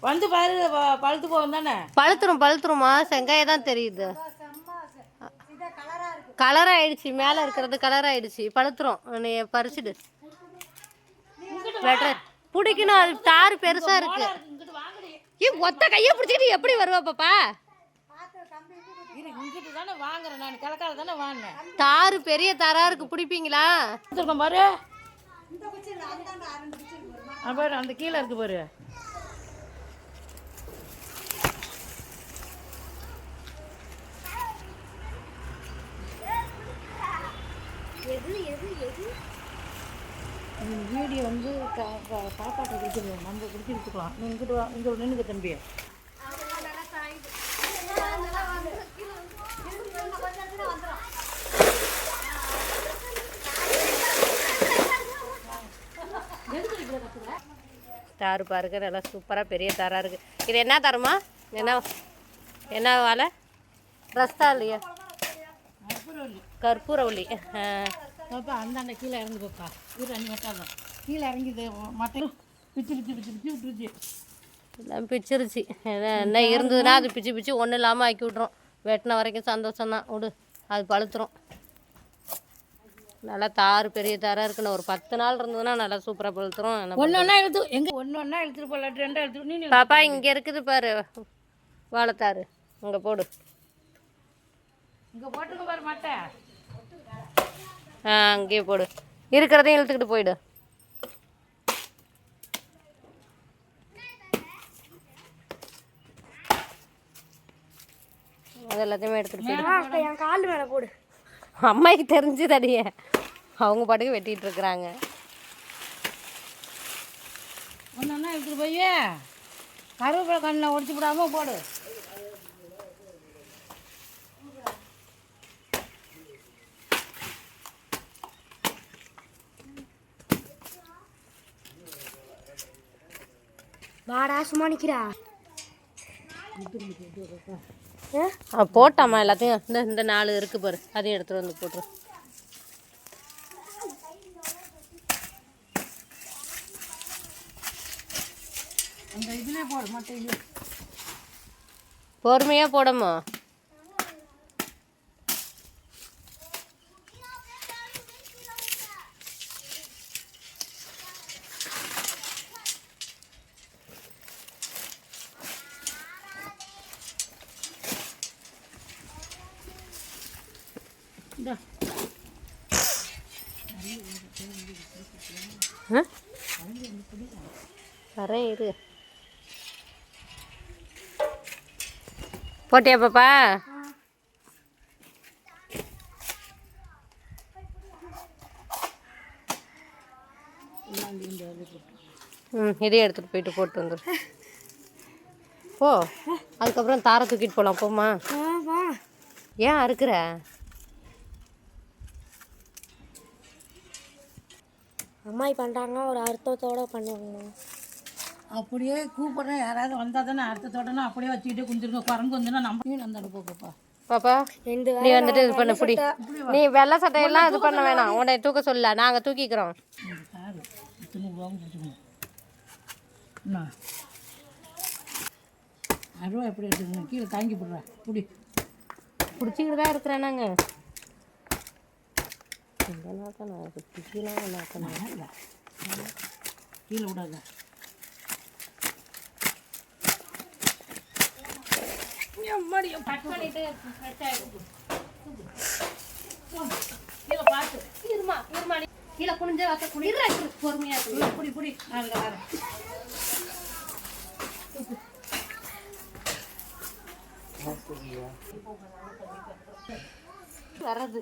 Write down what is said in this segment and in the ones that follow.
வந்து பாரு பழுத்து போகும் தானே. பழுத்துருமா செங்காயம் தான் தெரியுது. கலர் ஆயிடுச்சு, மேலே இருக்கிறது கலர் ஆயிடுச்சு, பழுத்துரும். நீ பறிச்சுடு. பிடிக்கணும், அது தாறு பெருசா இருக்கு. ஒத்த கையை பிடிச்சிட்டு எப்படி வருவா பாப்பா? தாறு பெரிய தாரா இருக்கு, பிடிப்பீங்களா? பாரு அந்த கீழே இருக்கு பாரு. வீடியோ வந்து பாப்பாட்ட கொடுத்துருவோம், நம்ம பிடிச்சி எடுத்துக்கலாம். நீ இங்கிட்டு வா, இங்கே நின்றுக்க தம்பி. தாறு பாருங்க, நல்லா சூப்பராக பெரிய தாராக இருக்குது. இது என்ன தருமா? என்ன வாழை? ரஸ்தா இல்லையா? கற்பூரவள்ளி. பாப்பா அந்தாண்ட கீழே இறங்கி பாப்பா. இது அஞ்சு மட்டாங்க கீழே இறங்கிது. மட்டையும் பிச்சு விட்டுருச்சு. எல்லாம் பிச்சிருச்சு. என்ன இருந்ததுன்னா அது பிச்சு ஒன்றும் இல்லாமல் ஆக்கி விட்றோம். வெட்டின வரைக்கும் சந்தோஷம்தான். விடு, அது பழுத்துரும். நல்லா தாறு பெரிய தாராக இருக்குன்னு ஒரு 10 நாள் இருந்ததுன்னா நல்லா சூப்பராக பழுத்துரும். ஒன்றா எடுத்துட்டு போகலாம், 2 எடுத்துட்டு. பாப்பா இங்கே இருக்குது பாரு வாழைத்தாரு, இங்கே போடு. இங்கே போட்டுக்க பாரு மாட்டை. அங்கேயே போடு, இருக்கிறதையும் இழுத்துக்கிட்டு போயிடு. அது எல்லாத்தையுமே எடுத்துகிட்டு போயிடு. என் கால் மேலே போடு. அம்மாய்க்கு தெரிஞ்சுதடியே, அவங்க பாட்டுக்கு வெட்டிகிட்டு இருக்கிறாங்க. ஒன்றா எடுத்துகிட்டு போய் கருவேப்பிலை கண்ணில் உடச்சி விடாமல் போடு. வாடா சும்மா நிற்கிறா. போட்டாம்மா எல்லாத்தையும். இந்த 4 இருக்குது பாரு, அதையும் எடுத்துகிட்டு வந்து போட்டுரு. அந்த இதுலேயே போடு, மட்டையிலே பொறுமையாக போடமா. வரேன் இரு. போட்டியா பாப்பா? இதையும் எடுத்துகிட்டு போயிட்டு போட்டு வந்துடு. போ, அதுக்கப்புறம் தாரை தூக்கிட்டு போகலாம். போம்மா. ஏன் அறுக்கிற? அம்மாயி பண்ணுறாங்க, ஒரு அர்த்தத்தோடு பண்ணுவாங்க. அப்படியே கூப்பிட்றேன், யாராவது வந்தால் தானே அர்த்தத்தோடனா அப்படியே வச்சுக்கிட்டே குஞ்சிருங்க. குரங்கு வந்துன்னா நம்ம அந்த போக்கப்பா. பாப்பா நீ வந்துட்டு இது பண்ண பிடி. நீ வெள்ளை சட்டையெல்லாம் இது பண்ண வேணாம், உன்னை தூக்க சொல்ல, நாங்கள் தூக்கிக்கிறோம். அருவா எப்படி எடுத்துக்கணும், கீழே தாங்கி போடுறா. பிடி பிடிச்சிக்கிட்டு தான் இருக்கிறேன் நாங்கள். கீழே விடாத. கீழே குனிஞ்ச பொறுமையா புடி புடி. நான் வரேன். வர்றது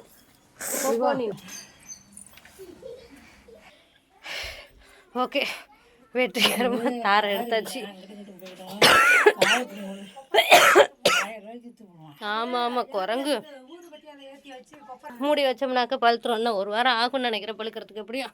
ஓகே. வெற்றிகரமாக தாரை எடுத்தாச்சு. ஆமாம் குரங்கு மூடி வச்சோம்னாக்க பழுத்துரும். இன்னும் 1 வாரம் ஆகும்னு நினைக்கிறேன் பழுக்கிறதுக்கு. எப்படியும்